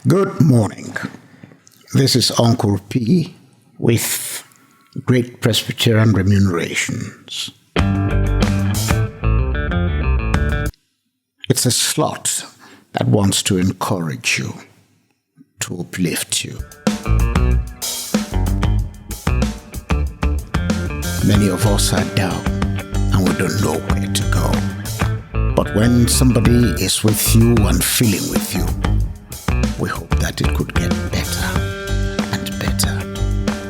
Good morning. This is Uncle P with Great Presbyterian Remunerations. It's a slot that wants to encourage you, to uplift you. Many of us are down and we don't know where to go. But when somebody is with you and feeling with you, we hope that it could get better and better,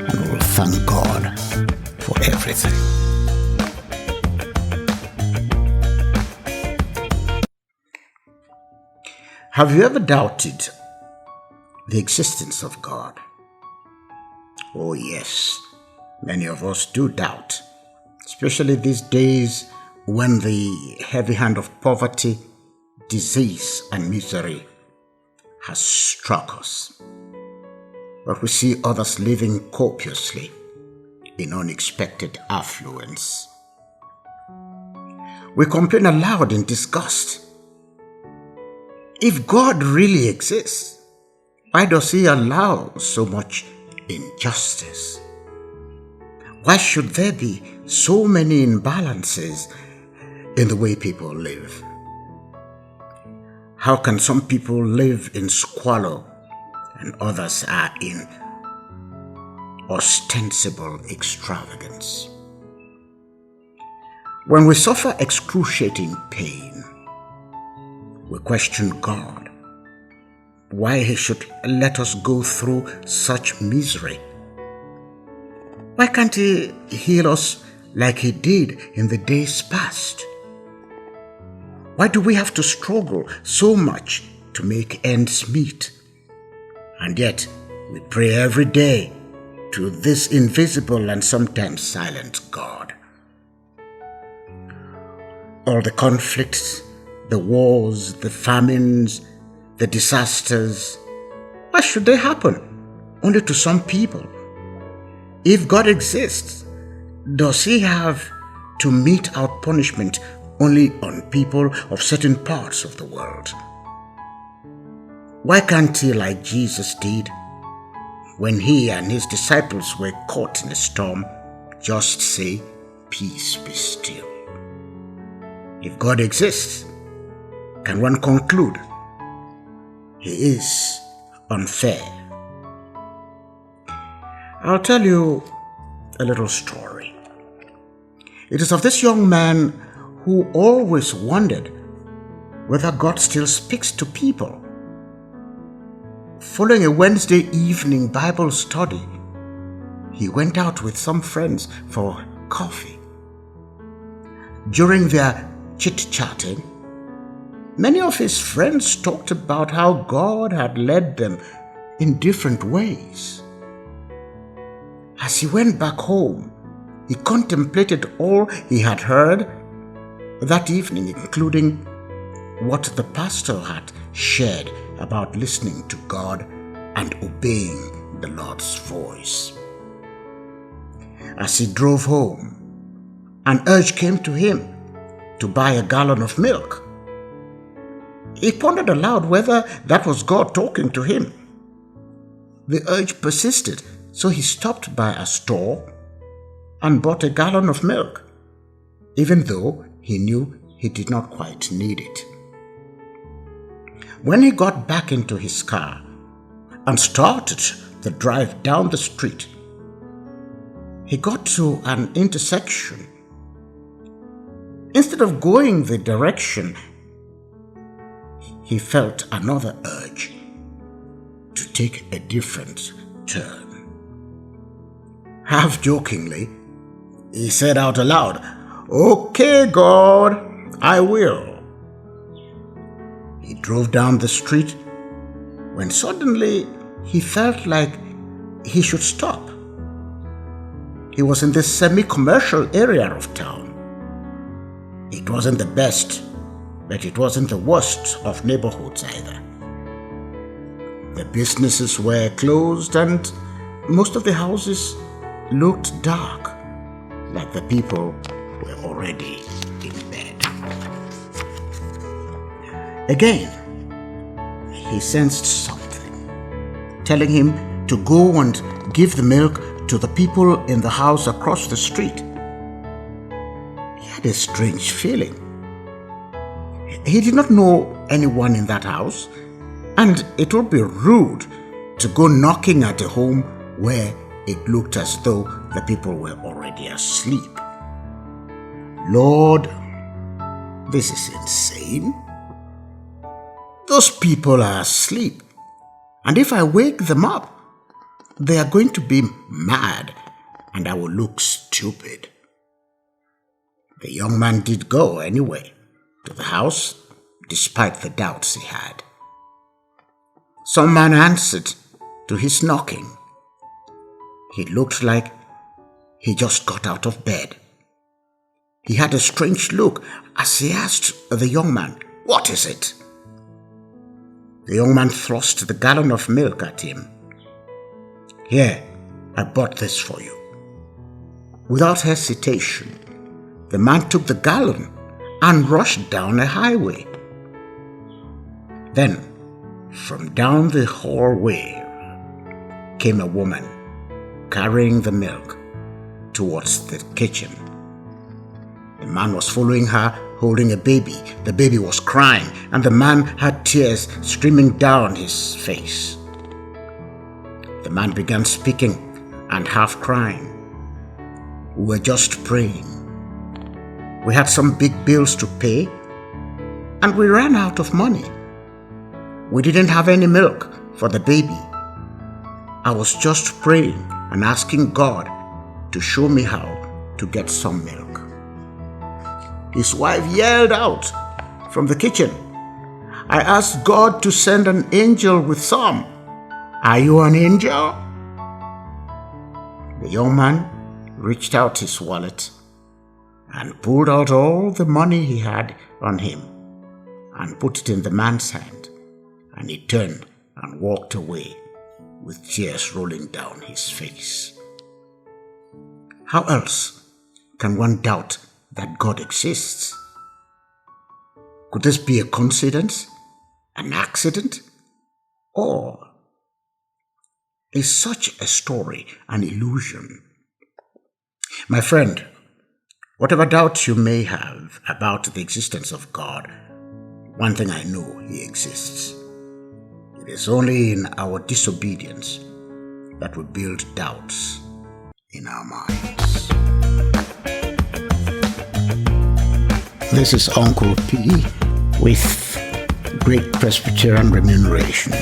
and we will thank God for everything. Have you ever doubted the existence of God? Oh yes, many of us do doubt, especially these days when the heavy hand of poverty, disease, and misery has struck us. But we see others living copiously in unexpected affluence. We complain aloud in disgust. If God really exists, why does He allow so much injustice? Why should there be so many imbalances in the way people live? How can some people live in squalor and others are in ostensible extravagance? When we suffer excruciating pain, we question God, why He should let us go through such misery. Why can't He heal us like He did in the days past? Why do we have to struggle so much to make ends meet? And yet, we pray every day to this invisible and sometimes silent God. All the conflicts, the wars, the famines, the disasters, why should they happen only to some people? If God exists, does He have to mete out punishment only on people of certain parts of the world? Why can't He, like Jesus did, when He and His disciples were caught in a storm, just say, "Peace, be still"? If God exists, can one conclude He is unfair? I'll tell you a little story. It is of this young man who always wondered whether God still speaks to people. Following a Wednesday evening Bible study, he went out with some friends for coffee. During their chit-chatting, many of his friends talked about how God had led them in different ways. As he went back home, he contemplated all he had heard that evening, including what the pastor had shared about listening to God and obeying the Lord's voice. As he drove home, an urge came to him to buy a gallon of milk. He pondered aloud whether that was God talking to him. The urge persisted, so he stopped by a store and bought a gallon of milk, even though he knew he did not quite need it. When he got back into his car and started the drive down the street, he got to an intersection. Instead of going the direction, he felt another urge to take a different turn. Half jokingly, he said out aloud, "Okay, God, I will." He drove down the street when suddenly he felt like he should stop. He was in this semi-commercial area of town. It wasn't the best, but it wasn't the worst of neighborhoods either. The businesses were closed and most of the houses looked dark, like the people were already in bed. Again, he sensed something. telling him to go and give the milk to the people in the house across the street. He had a strange feeling. He did not know anyone in that house, and it would be rude to go knocking at a home where it looked as though the people were already asleep. Lord, this is insane. Those people are asleep, and if I wake them up, they are going to be mad, and I will look stupid. The young man did go anyway to the house, despite the doubts he had. Some man answered to his knocking. He looked like he just got out of bed. He had a strange look as he asked the young man, "What is it?" The young man thrust the gallon of milk at him. "Here, I bought this for you." Without hesitation, the man took the gallon and rushed down a highway. Then, from down the hallway came a woman carrying the milk towards the kitchen. The man was following her, holding a baby. The baby was crying, and the man had tears streaming down his face. The man began speaking and half crying. "We were just praying. We had some big bills to pay, and we ran out of money. We didn't have any milk for the baby. I was just praying and asking God to show me how to get some milk." His wife yelled out from the kitchen, "I asked God to send an angel with some. Are you an angel?" The young man reached out his wallet and pulled out all the money he had on him and put it in the man's hand, and he turned and walked away with tears rolling down his face. How else can one doubt that God exists? Could this be a coincidence, an accident, or is such a story an illusion? My friend, whatever doubts you may have about the existence of God, one thing I know: He exists. It is only in our disobedience that we build doubts in our minds. This is Uncle P with Great Presbyterian Remuneration.